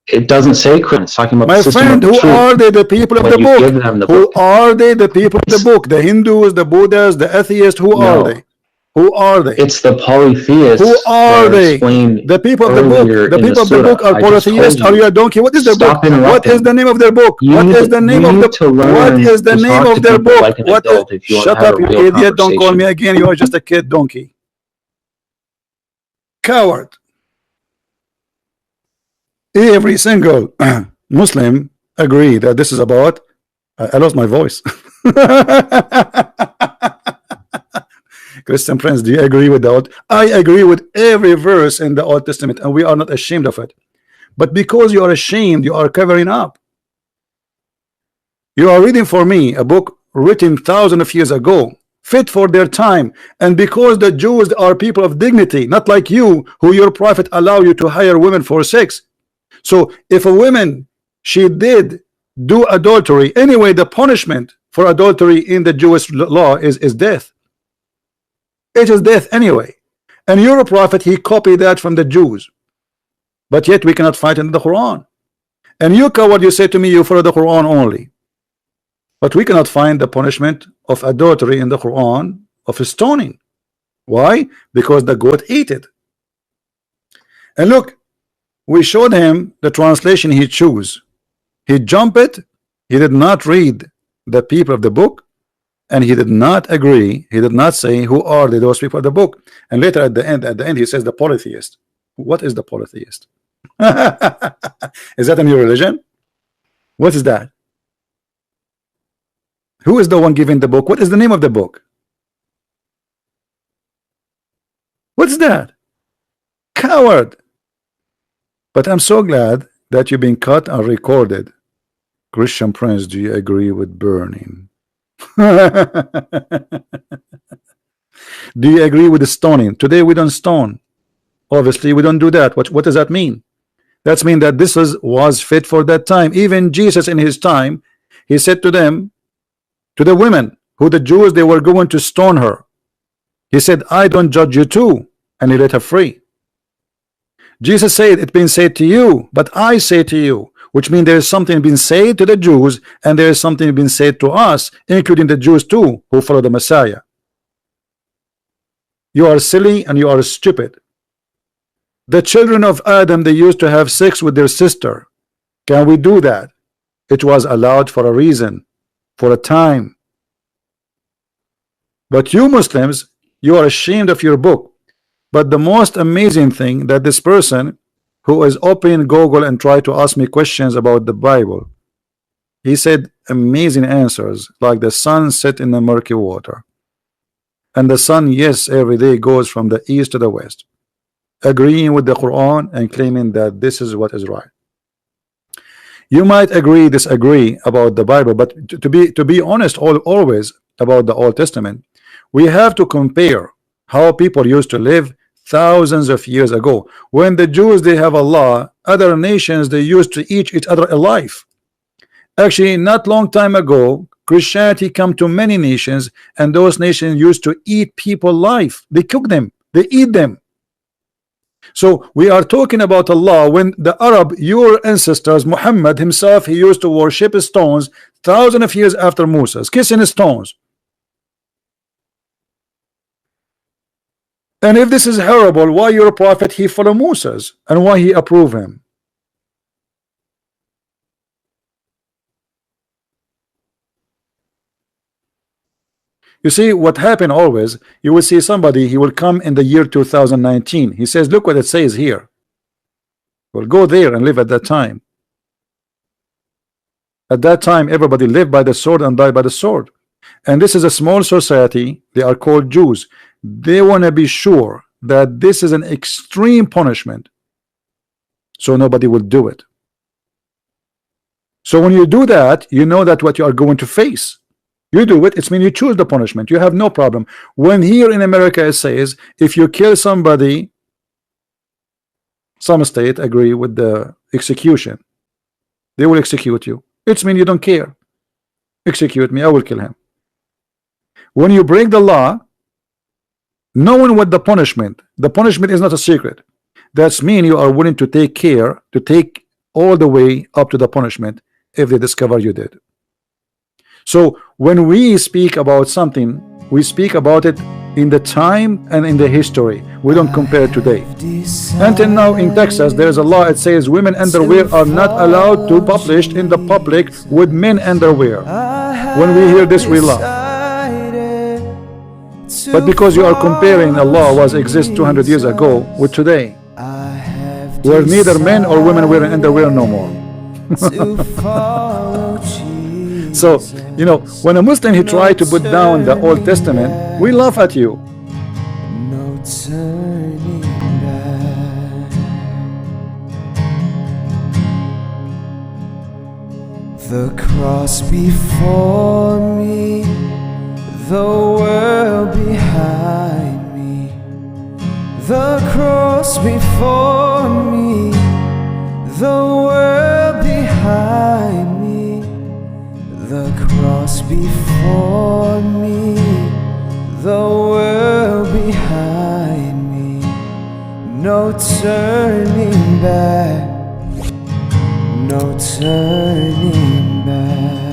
It doesn't say Christian. It's talking about My the system friend, of who truth. are they? The people of When the you book. give them the Who book. are they? The people of the book. The Hindus, the Buddhas, the atheists. Who are No. they? Who are they? It's the polytheists Who are that are they? explained The people of the book. earlier The in the people of the book surah. are I just told polytheists. Are you a donkey? What is their book? Stop interrupting. What is the name of their book? You What need is to- the name you of need the? to learn What is the to name talk of to their people book? like an What? adult if you want to Shut have up, a you real idiot! Don't call me conversation. again. You are just a kid donkey. Coward. Every single Muslim agree that this is about. I lost my voice. Christian friends, do you agree with that? I agree with every verse in the Old Testament, and we are not ashamed of it. But because you are ashamed, you are covering up. You are reading for me a book written thousands of years ago, fit for their time, and because the Jews are people of dignity, not like you, who your prophet allow you to hire women for sex. So if a woman, she did do adultery, anyway, the punishment for adultery in the Jewish law is death. It is death anyway. And your prophet, he copied that from the Jews. But yet we cannot find it in the Quran. And you coward, you say to me you follow the Quran only. But we cannot find the punishment of adultery in the Quran of stoning. Why? Because the goat ate it. And look, we showed him the translation he chose. He jumped it. He did not read the people of the book, and he did not agree. He did not say who are those people of the book. And later at the end, he says the polytheist. What is the polytheist? Is that a new religion? What is that? Who is the one giving the book? What is the name of the book? What's that? Coward. But I'm so glad that you've been cut and recorded. Christian Prince, do you agree with burning? Do you agree with the stoning? Today we don't stone. Obviously we don't do that. What does that mean? That means that this was fit for that time. Even Jesus in his time, he said to them, to the women who the Jews, they were going to stone her, he said, I don't judge you too, and he let her free. Jesus said, it's been said to you, but I say to you, which means there is something being said to the Jews, and there is something being said to us, including the Jews too, who follow the Messiah. You are silly and you are stupid. The children of Adam, they used to have sex with their sister. Can we do that? It was allowed for a reason, for a time. But you Muslims, you are ashamed of your book. But the most amazing thing, that this person who is opening Google and try to ask me questions about the Bible, he said amazing answers, like the sun set in the murky water. And the sun, yes, every day goes from the east to the west, agreeing with the Quran and claiming that this is what is right. You might agree, disagree about the Bible, but to be honest, always about the Old Testament, we have to compare how people used to live thousands of years ago. When the Jews, they have a law, other nations, they used to eat each other alive. Actually, not long time ago, Christianity come to many nations, and those nations used to eat people alive. They cook them, they eat them. So we are talking about Allah when the Arab, your ancestors, Muhammad himself, he used to worship stones thousands of years after Moses, kissing stones. And if this is horrible, why your prophet he follow Moses and why he approve him? You see what happened always, you will see somebody, he will come in the year 2019. He says, look what it says here. Well, go there and live at that time. At that time, everybody lived by the sword and died by the sword. And this is a small society. They are called Jews. They want to be sure that this is an extreme punishment, so nobody will do it. So when you do that, you know that what you are going to face. You do it, it's mean you choose the punishment. You have no problem. When here in America it says, if you kill somebody, some state agree with the execution, they will execute you. It's mean you don't care. Execute me, I will kill him. When you break the law, knowing what the punishment is not a secret. That's mean you are willing to take care, to take all the way up to the punishment if they discover you did. So when we speak about something, we speak about it in the time and in the history. We don't compare today. Until now in Texas there is a law, it says women underwear are not allowed to publish in the public with men underwear. When we hear this we laugh. But because you are comparing a law was exist 200 years ago with today, where neither men or women wearing underwear no more. So, you know, when a Muslim he tried to put down the Old Testament, we laugh at you. No turning back. The cross before me, the world behind me. The cross before me, the world behind me. The cross before me, the world behind me. No turning back, no turning back.